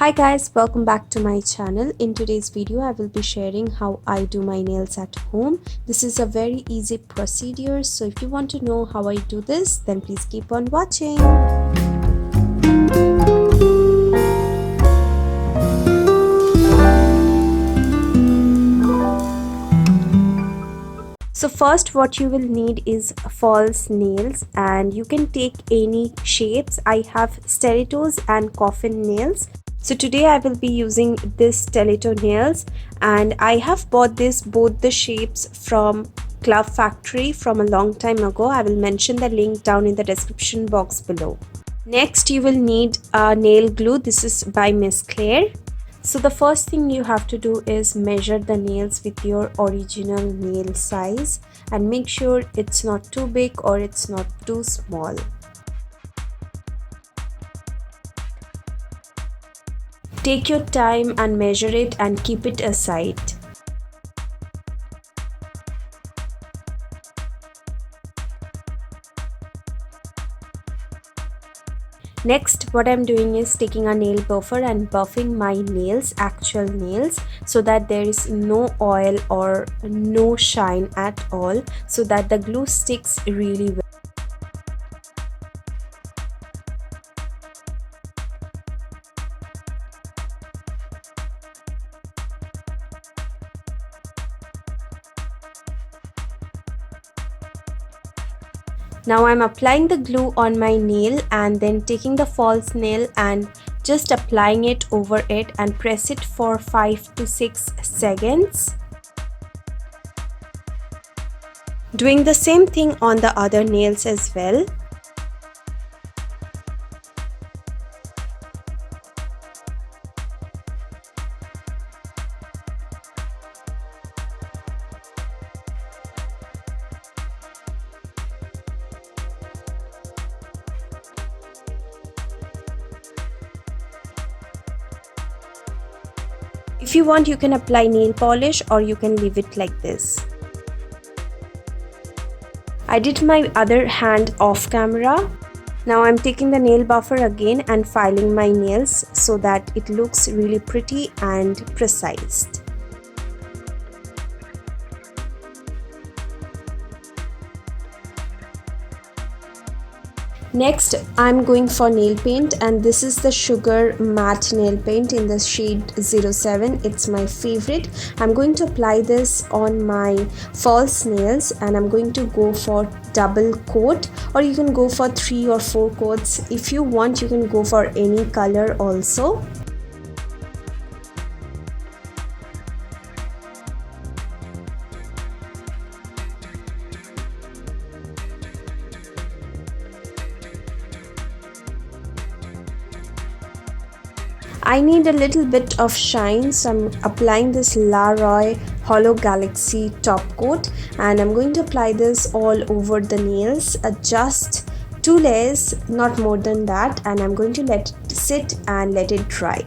Hi guys, welcome back to my channel. In today's video I will be sharing how I do my nails at home. This is a very easy procedure, so if you want to know how I do this, then please keep on watching. So first what you will need is false nails, and you can take any shapes. I have stilettos and coffin nails. So today I will be using this stiletto nails, and I have bought both the shapes from Club Factory from a long time ago. I will mention the link down in the description box below. Next you will need a nail glue. This is by Miss Claire. So the first thing you have to do is measure the nails with your original nail size and make sure it's not too big or it's not too small. Take your time and measure it and keep it aside. Next, what I'm doing is taking a nail buffer and buffing my nails, actual nails, so that there is no oil or no shine at all, so that the glue sticks really well. Now I'm applying the glue on my nail and then taking the false nail and just applying it over it and press it for 5 to 6 seconds. Doing the same thing on the other nails as well. If you want, you can apply nail polish or you can leave it like this. I did my other hand off camera. Now I'm taking the nail buffer again and filing my nails so that it looks really pretty and precise. Next, I'm going for nail paint, and this is the Sugar Matte Nail Paint in the shade 07. It's my favorite. I'm going to apply this on my false nails and I'm going to go for double coat, or you can go for 3 or 4 coats. If you want, you can go for any color also. I need a little bit of shine, so I'm applying this La Roy Hollow Galaxy top coat, and I'm going to apply this all over the nails, just 2 layers, not more than that, and I'm going to let it sit and let it dry.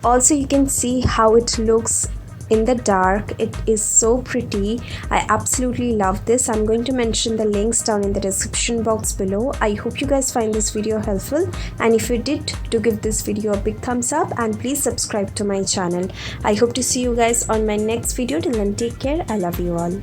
Also, you can see how it looks in the dark. It is so pretty. I absolutely love this. I'm going to mention the links down in the description box below. I hope you guys find this video helpful, and if you did, do give this video a big thumbs up and please subscribe to my channel. I hope to see you guys on my next video. Till then, take care. I love you all.